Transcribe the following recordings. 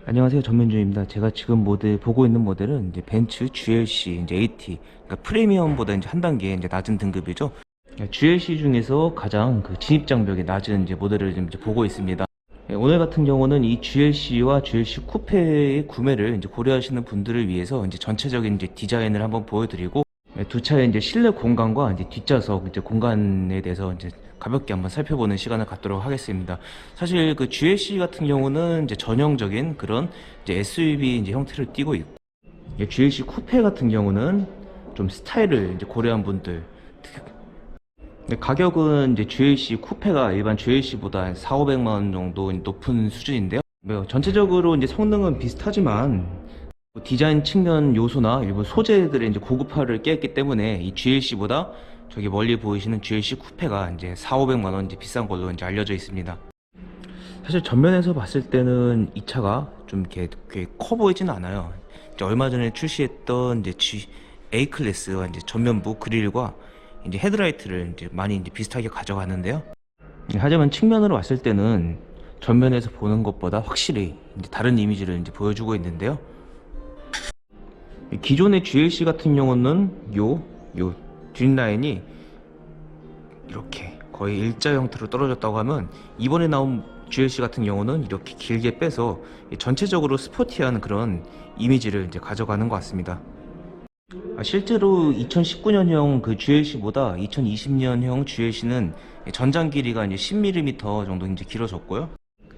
안녕하세요, 전민주입니다. 제가 지금 보고 있는 모델은 이제 벤츠 GLC 이제 AT, 그러니까 프리미엄보다 이제 한 단계 이제 낮은 등급이죠. GLC 중에서 가장 그 진입 장벽이 낮은 이제 모델을 지금 이제 보고 있습니다. 오늘 같은 경우는 이 GLC와 GLC 쿠페의 구매를 이제 고려하시는 분들을 위해서 이제 전체적인 이제 디자인을 한번 보여드리고, 두 차의 이제 실내 공간과 이제 뒷좌석 이제 공간에 대해서 이제 가볍게 한번 살펴보는 시간을 갖도록 하겠습니다. 사실 그 GLC 같은 경우는 이제 전형적인 그런 이제 SUV 이제 형태를 띠고 있고, GLC 쿠페 같은 경우는 좀 스타일을 이제 고려한 분들. 근데 가격은 이제 GLC 쿠페가 일반 GLC보다 4,500만 원 정도 높은 수준인데요. 전체적으로 이제 성능은 비슷하지만 디자인 측면 요소나 일부 소재들의 이제 고급화를 깼기 때문에 이 GLC보다 저기 멀리 보이시는 GLC 쿠페가 이제 4,500만 원 이제 비싼 걸로 이제 알려져 있습니다. 사실 전면에서 봤을 때는 이 차가 좀 이렇게 커 보이지는 않아요. 이제 얼마 전에 출시했던 이제 A 클래스와 이제 전면부 그릴과 이제 헤드라이트를 이제 많이 이제 비슷하게 가져가는데요. 하지만 측면으로 봤을 때는 전면에서 보는 것보다 확실히 이제 다른 이미지를 이제 보여주고 있는데요. 기존의 GLC 같은 경우는 요 뒷라인이 이렇게 거의 일자 형태로 떨어졌다고 하면, 이번에 나온 GLC 같은 경우는 이렇게 길게 빼서 전체적으로 스포티한 그런 이미지를 이제 가져가는 것 같습니다. 실제로 2019년형 그 GLC보다 2020년형 GLC는 전장 길이가 이제 10mm 정도 이제 길어졌고요.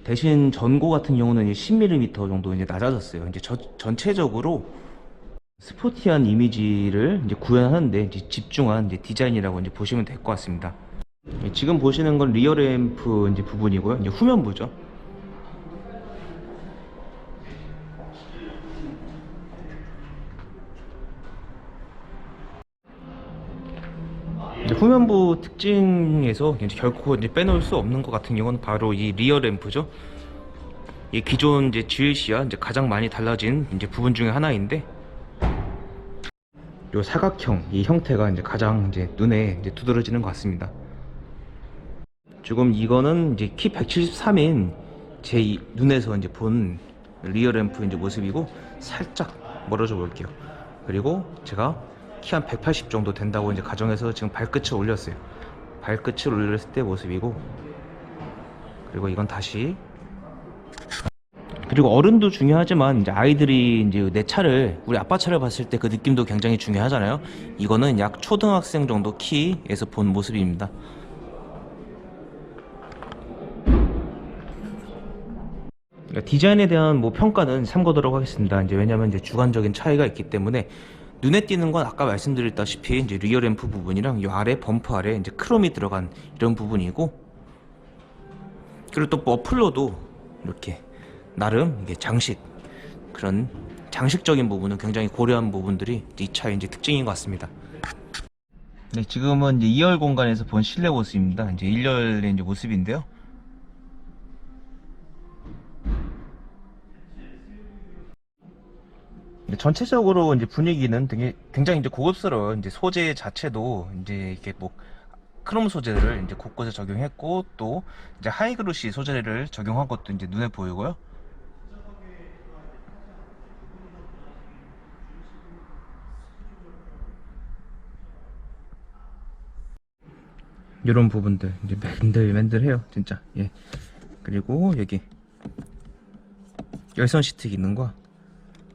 대신 전고 같은 경우는 이제 10mm 정도 이제 낮아졌어요. 이제 전체적으로 스포티한 이미지를 이제 구현하는데 이제 집중한 이제 디자인이라고 이제 보시면 될 것 같습니다. 지금 보시는 건 리어 램프 이제 부분이고요. 이제 후면부죠. 이제 후면부 특징에서 이제 결코 이제 빼놓을 수 없는 것 같은 경우는 바로 이 리어 램프죠. 이 기존 이제 GLC와 이제 가장 많이 달라진 이제 부분 중에 하나인데, 요 사각형 이 형태가 이제 가장 이제 눈에 이제 두드러지는 것 같습니다. 지금 이거는 이제 키 173인 제 눈에서 이제 본 리어 램프 이제 모습이고, 살짝 멀어져 볼게요. 그리고 제가 키 한 180 정도 된다고 이제 가정해서 지금 발끝을 올렸어요. 발끝을 올렸을 때 모습이고, 그리고 이건 다시. 그리고 어른도 중요하지만 이제 아이들이 이제 내 차를, 우리 아빠 차를 봤을 때 그 느낌도 굉장히 중요하잖아요. 이거는 약 초등학생 정도 키에서 본 모습입니다. 그러니까 디자인에 대한 뭐 평가는 삼가도록 하겠습니다. 이제 왜냐면 이제 주관적인 차이가 있기 때문에, 눈에 띄는 건 아까 말씀드렸다시피 이제 리어 램프 부분이랑 이 아래 범퍼 아래 이제 크롬이 들어간 이런 부분이고, 그리고 또 머플러도 이렇게 나름 이게 장식, 그런 장식적인 부분은 굉장히 고려한 부분들이 이 차의 이제 특징인 것 같습니다. 네, 지금은 이제 2열 공간에서 본 실내 모습입니다. 이제 1열의 이제 모습인데요. 전체적으로 이제 분위기는 되게 굉장히 이제 고급스러워요. 이제 소재 자체도 이제 이렇게 뭐 크롬 소재를 이제 곳곳에 적용했고, 또 이제 하이그로시 소재를 적용한 것도 이제 눈에 보이고요. 이런 부분들 이제 맨들맨들해요 진짜. 예. 그리고 여기 열선 시트 기능과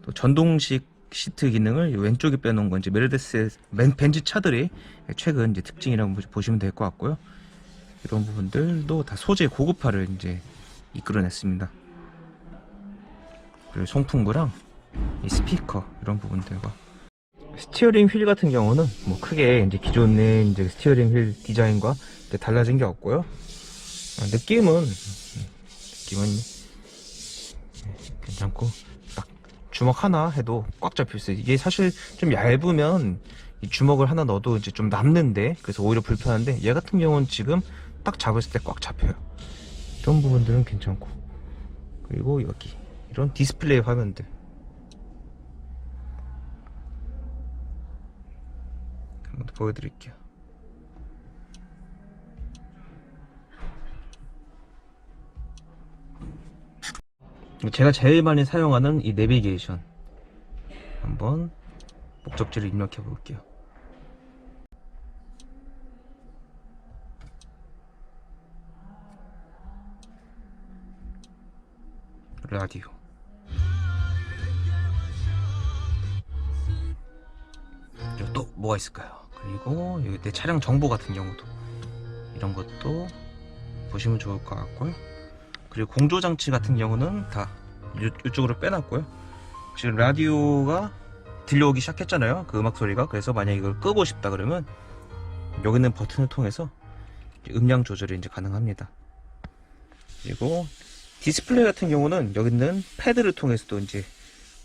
또 전동식 시트 기능을 왼쪽에 빼놓은 건 이제 메르데스 벤츠 차들의 최근 이제 특징이라고 보시면 될 것 같고요. 이런 부분들도 다 소재 고급화를 이제 이끌어냈습니다. 그리고 송풍구랑 이 스피커 이런 부분들과 스티어링 휠 같은 경우는 뭐 크게 이제 기존의 이제 스티어링 휠 디자인과 이제 달라진 게 없고요. 느낌은 괜찮고, 딱 주먹 하나 해도 꽉 잡힐 수 있어요. 이게 사실 좀 얇으면 이 주먹을 하나 넣어도 이제 좀 남는데, 그래서 오히려 불편한데, 얘 같은 경우는 지금 딱 잡았을 때 꽉 잡혀요. 이런 부분들은 괜찮고, 그리고 여기 이런 디스플레이 화면들 한번 더 보여드릴게요. 제가 제일 많이 사용하는 이 내비게이션 한번 목적지를 입력해 볼게요. 라디오. 그리고 또 뭐가 있을까요? 그리고 여기 내 차량 정보 같은 경우도 이런 것도 보시면 좋을 것 같고요. 그리고 공조장치 같은 경우는 다 이쪽으로 빼놨고요. 지금 라디오가 들려오기 시작했잖아요, 그 음악 소리가. 그래서 만약에 이걸 끄고 싶다 그러면 여기 있는 버튼을 통해서 음량 조절이 이제 가능합니다. 그리고 디스플레이 같은 경우는 여기 있는 패드를 통해서도 이제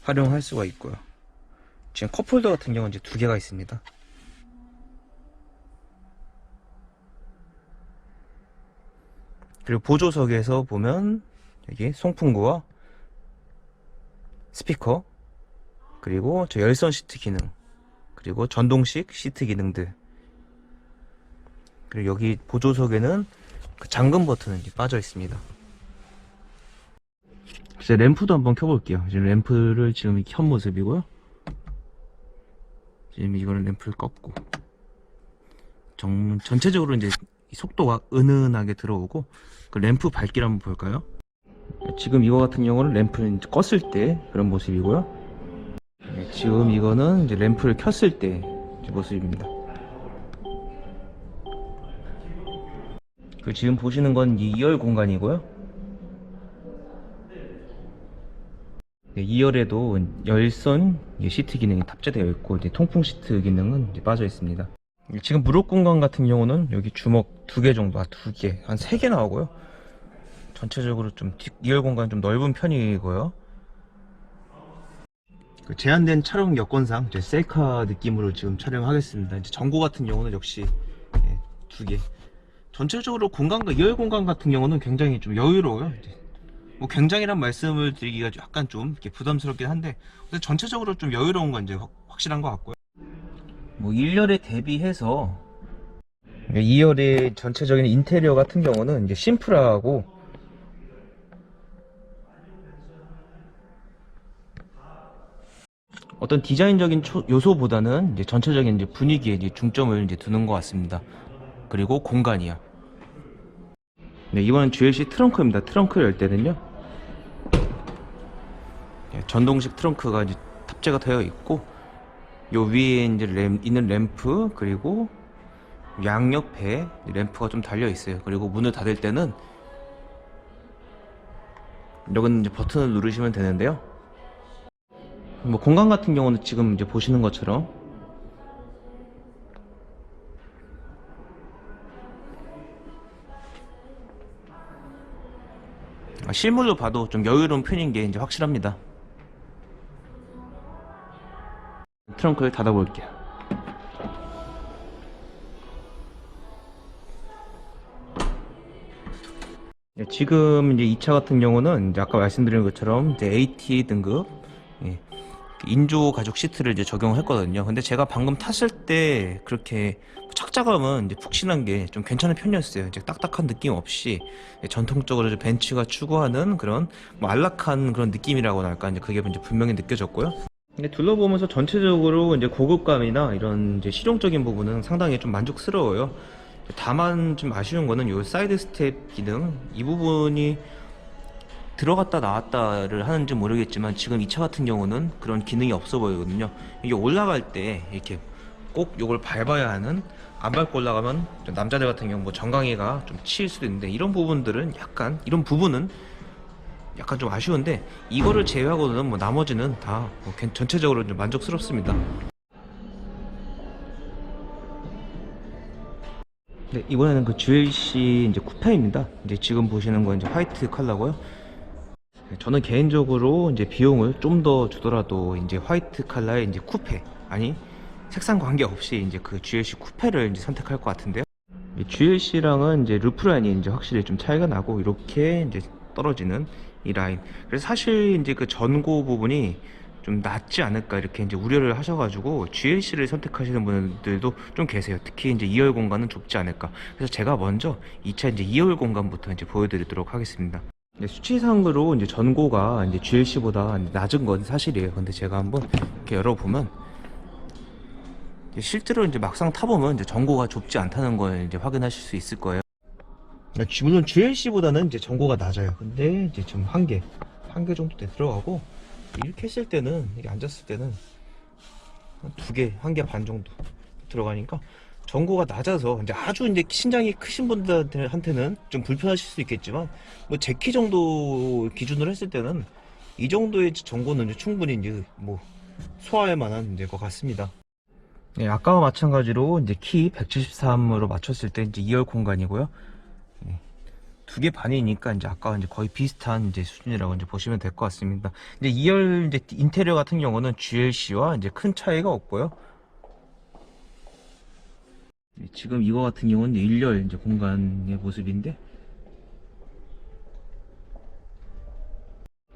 활용할 수가 있고요. 지금 컵홀더 같은 경우는 이제 2개가 있습니다. 그리고 보조석에서 보면 여기 송풍구와 스피커, 그리고 저 열선 시트 기능, 그리고 전동식 시트 기능들, 그리고 여기 보조석에는 그 잠금 버튼은 이제 빠져 있습니다. 이제 램프도 한번 켜볼게요. 지금 램프를 지금 이렇게 켠 모습이고요. 지금 이거는 램프를 껐고, 전체적으로 이제 속도가 은은하게 들어오고, 그 램프 밝기를 한번 볼까요? 지금 이거 같은 경우는 램프를 껐을 때 그런 모습이고요. 지금 이거는 이제 램프를 켰을 때 모습입니다. 그 지금 보시는 건 2열 공간이고요. 2열에도 열선 시트 기능이 탑재되어 있고, 이제 통풍 시트 기능은 이제 빠져 있습니다. 지금 무릎 공간 같은 경우는 여기 주먹 2개 정도, 2개, 한 3개 나오고요. 전체적으로 좀 2열 공간 좀 넓은 편이고요. 그 제한된 촬영 여건상 이제 셀카 느낌으로 지금 촬영하겠습니다. 이제 전고 같은 경우는 역시 2개. 전체적으로 공간과 2열 공간 같은 경우는 굉장히 좀 여유로워요. 이제 뭐 굉장히란 말씀을 드리기가 약간 좀 이렇게 부담스럽긴 한데, 전체적으로 좀 여유로운 건 이제 확실한 것 같고요. 뭐 1열에 대비해서 2열의 전체적인 인테리어 같은 경우는 이제 심플하고, 어떤 디자인적인 요소보다는 이제 전체적인 이제 분위기에 이제 중점을 이제 두는 것 같습니다. 그리고 공간이야. 네, 이번엔 GLC 트렁크입니다. 트렁크를 열 때는요, 전동식 트렁크가 이제 탑재가 되어 있고, 요 위에 이제 있는 램프, 그리고 양옆에 램프가 좀 달려 있어요. 그리고 문을 닫을 때는 여기는 이제 버튼을 누르시면 되는데요. 뭐 공간 같은 경우는 지금 이제 보시는 것처럼 실물로 봐도 좀 여유로운 편인 게 이제 확실합니다. 트렁크를 닫아 볼게요. 지금 이제 이 차 같은 경우는 이제 아까 말씀드린 것처럼 이제 AT 등급 인조 가죽 시트를 이제 적용했거든요. 근데 제가 방금 탔을 때 그렇게 착자감은 이제 푹신한 게 좀 괜찮은 편이었어요. 이제 딱딱한 느낌 없이 전통적으로 이제 벤츠가 추구하는 그런 뭐 안락한 그런 느낌이라고 할까, 이제 그게 이제 분명히 느껴졌고요. 근데 둘러보면서 전체적으로 이제 고급감이나 이런 이제 실용적인 부분은 상당히 좀 만족스러워요. 다만 좀 아쉬운 거는 요 사이드 스텝 기능, 이 부분이 들어갔다 나왔다를 하는지 모르겠지만 지금 이 차 같은 경우는 그런 기능이 없어 보이거든요. 이게 올라갈 때 이렇게 꼭 요걸 밟아야 하는, 안 밟고 올라가면 남자들 같은 경우 뭐 정강이가 좀 치일 수도 있는데, 이런 부분들은 약간, 이런 부분은 약간 좀 아쉬운데, 이거를 제외하고는 뭐 나머지는 다뭐 전체적으로 좀 만족스럽습니다. 네, 이번에는 그 GLC 이제 쿠페입니다. 이제 지금 보시는 건 이제 화이트 컬러고요. 저는 개인적으로 이제 비용을 좀 더 주더라도 이제 화이트 컬러의 이제 쿠페, 아니 색상 관계없이 이제 그 GLC 쿠페를 이제 선택할 것 같은데요. GLC랑은 이제 루프 라인이 이제 확실히 좀 차이가 나고, 이렇게 이제 떨어지는 이 라인. 그래서 사실 이제 그 전고 부분이 좀 낫지 않을까 이렇게 이제 우려를 하셔가지고 GLC를 선택하시는 분들도 좀 계세요. 특히 이제 2열 공간은 좁지 않을까. 그래서 제가 먼저 이 차 이제 2열 공간부터 이제 보여드리도록 하겠습니다. 수치상으로 이제 전고가 이제 GLC보다 낮은 건 사실이에요. 근데 제가 한번 이렇게 열어보면 실제로 이제 막상 타보면 이제 전고가 좁지 않다는 걸 이제 확인하실 수 있을 거예요. 물론 GLC보다는 이제 전고가 낮아요. 근데 이제 좀 한 개 정도 들어가고, 이렇게 했을 때는, 이렇게 앉았을 때는 한 개 반 정도 들어가니까 전고가 낮아서 이제 아주 이제 신장이 크신 분들한테는 좀 불편하실 수 있겠지만, 뭐 제 키 정도 기준으로 했을 때는 이 정도의 전고는 이제 충분히 이제 뭐 소화할 만한 이제 것 같습니다. 네, 아까와 마찬가지로 이제 키 173으로 맞췄을 때 이제 2열 공간이고요. 두 개 반이니까 이제 아까와 이제 거의 비슷한 이제 수준이라고 이제 보시면 될 것 같습니다. 이제 2열 이제 인테리어 같은 경우는 GLC와 이제 큰 차이가 없고요. 지금 이거 같은 경우는 1열 이제 공간의 모습인데,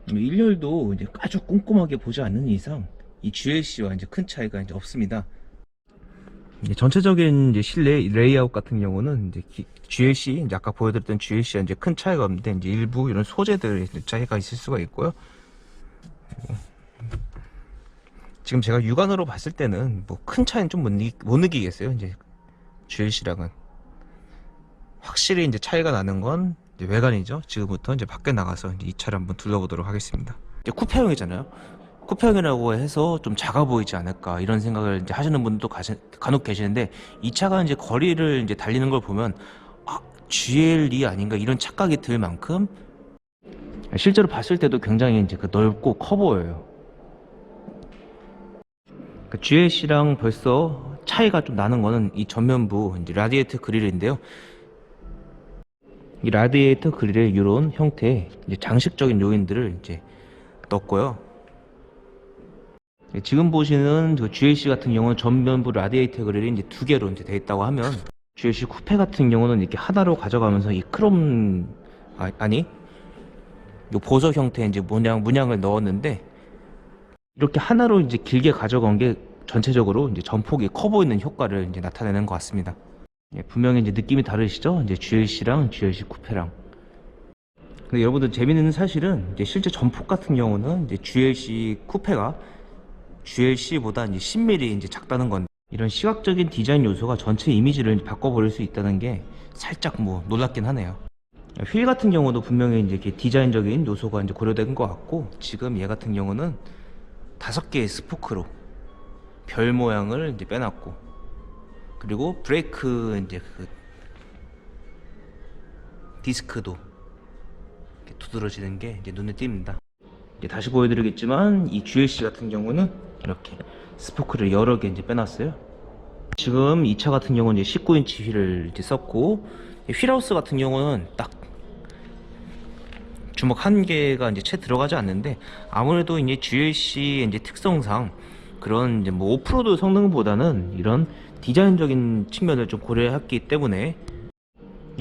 1열도 이제 아주 꼼꼼하게 보지 않는 이상 이 GLC와 이제 큰 차이가 이제 없습니다. 전체적인 이제 실내 레이아웃 같은 경우는 이제 GLC, 이제 아까 보여드렸던 GLC와 이제 큰 차이가 없는데, 이제 일부 이런 소재들의 차이가 있을 수가 있고요. 지금 제가 육안으로 봤을 때는 뭐 큰 차이는 좀 못 느끼겠어요. 이제 GLC랑은 확실히 이제 차이가 나는 건 이제 외관이죠. 지금부터 이제 밖에 나가서 이제 이 차를 한번 둘러보도록 하겠습니다. 이제 쿠페형이잖아요. 쿠페형이라고 해서 좀 작아 보이지 않을까, 이런 생각을 이제 하시는 분도 간혹 계시는데, 이 차가 이제 거리를 이제 달리는 걸 보면 GLE 아닌가 이런 착각이 들 만큼 실제로 봤을 때도 굉장히 이제 넓고 커 보여요. GLC랑 벌써 차이가 좀 나는 거는 이 전면부 이제 라디에이터 그릴인데요. 이 라디에이터 그릴에 이런 형태의 이제 장식적인 요인들을 이제 넣었고요. 지금 보시는 그 GLC 같은 경우는 전면부 라디에이터 그릴이 이제 두 개로 이제 되어 있다고 하면, GLC 쿠페 같은 경우는 이렇게 하나로 가져가면서 이 크롬 요 보석 형태의 이제 문양을 넣었는데, 이렇게 하나로 이제 길게 가져간 게 전체적으로 이제 전폭이 커 보이는 효과를 이제 나타내는 것 같습니다. 분명히 이제 느낌이 다르시죠? 이제 GLC랑 GLC 쿠페랑. 근데 여러분들 재밌는 사실은 이제 실제 전폭 같은 경우는 이제 GLC 쿠페가 GLC보다 이제 10mm 이제 작다는 건데, 이런 시각적인 디자인 요소가 전체 이미지를 바꿔버릴 수 있다는 게 살짝 뭐 놀랍긴 하네요. 휠 같은 경우도 분명히 이제 이렇게 디자인적인 요소가 이제 고려된 것 같고, 지금 얘 같은 경우는 5개의 스포크로 별 모양을 이제 빼놨고, 그리고 브레이크 이제 그 디스크도 이렇게 두드러지는 게 이제 눈에 띕니다. 이제 다시 보여드리겠지만, 이 GLC 같은 경우는 이렇게 스포크를 여러 개 이제 빼놨어요. 지금 이 차 같은 경우는 이제 19인치 휠을 이제 썼고, 휠하우스 같은 경우는 딱 주먹 한 개가 이제 채 들어가지 않는데, 아무래도 이제 GLC 이제 특성상 그런 이제 뭐 오프로드 성능보다는 이런 디자인적인 측면을 좀 고려했기 때문에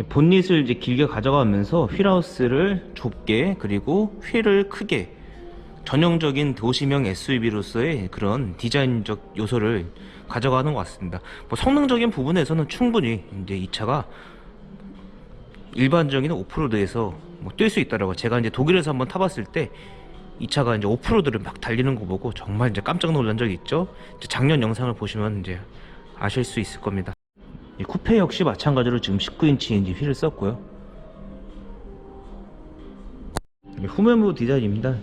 본닛을 이제 길게 가져가면서 휠하우스를 좁게, 그리고 휠을 크게, 전형적인 도시명 SUV로서의 그런 디자인적 요소를 가져가는 것 같습니다. 뭐 성능적인 부분에서는 충분히 이제 이 차가 일반적인 오프로드에서 뭐 뛸 수 있다라고, 제가 이제 독일에서 한번 타봤을 때 이 차가 이제 오프로드를 막 달리는 거 보고 정말 이제 깜짝 놀란 적이 있죠. 이제 작년 영상을 보시면 이제 아실 수 있을 겁니다. 이 쿠페 역시 마찬가지로 지금 19인치 이제 휠을 썼고요. 후면부 디자인입니다.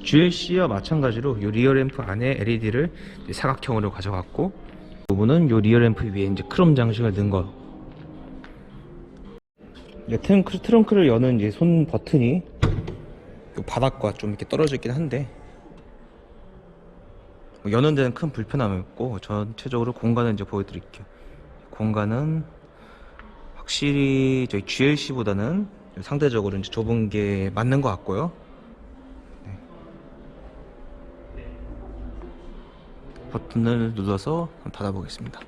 GLC와 마찬가지로 이 리어램프 안에 LED를 사각형으로 가져갔고, 이 부분은 이 리어램프 위에 이제 크롬 장식을 넣은 거. 트렁크를 여는 이제 손 버튼이 바닥과 좀 이렇게 떨어져 있긴 한데, 여는 데는 큰 불편함이 없고, 전체적으로 공간을 이제 보여드릴게요. 공간은 확실히 저희 GLC보다는 상대적으로 이제 좁은 게 맞는 것 같고요. 네. 버튼을 눌러서 닫아 보겠습니다.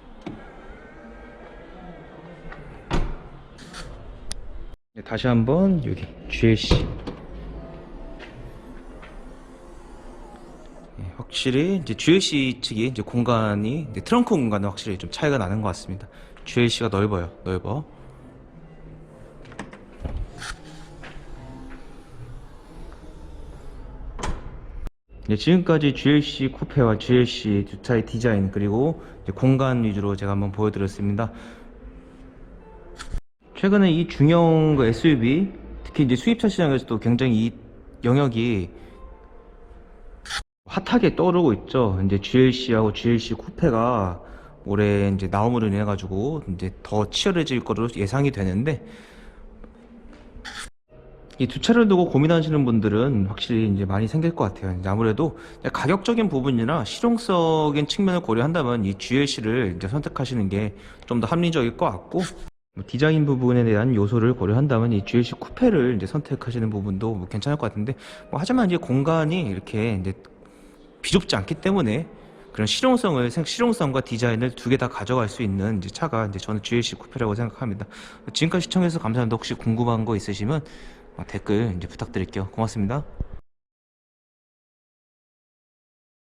네, 다시 한번 여기 GLC. 확실히 이제 GLC 측이 이제 공간이, 이제 트렁크 공간은 확실히 좀 차이가 나는 것 같습니다. GLC가 넓어. 네, 지금까지 GLC 쿠페와 GLC 두 차의 디자인 그리고 이제 공간 위주로 제가 한번 보여드렸습니다. 최근에 이 중형 그 SUV 특히 이제 수입차 시장에서도 굉장히 이 영역이 핫하게 떠오르고 있죠. 이제 GLC하고 GLC 쿠페가 올해 이제 나옴으로 인해 가지고 이제 더 치열해질 거로 예상이 되는데, 이 두 차를 두고 고민하시는 분들은 확실히 이제 많이 생길 것 같아요. 이제 아무래도 가격적인 부분이나 실용적인 측면을 고려한다면 이 GLC를 이제 선택하시는 게 좀 더 합리적일 것 같고, 뭐 디자인 부분에 대한 요소를 고려한다면 이 GLC 쿠페를 이제 선택하시는 부분도 뭐 괜찮을 것 같은데, 뭐 하지만 이제 공간이 이렇게 이제 비좁지 않기 때문에 그런 실용성과 디자인을 두 개 다 가져갈 수 있는 이제 차가 이제 저는 GLC 쿠페라고 생각합니다. 지금까지 시청해주셔서 감사합니다. 혹시 궁금한 거 있으시면 댓글 이제 부탁드릴게요. 고맙습니다.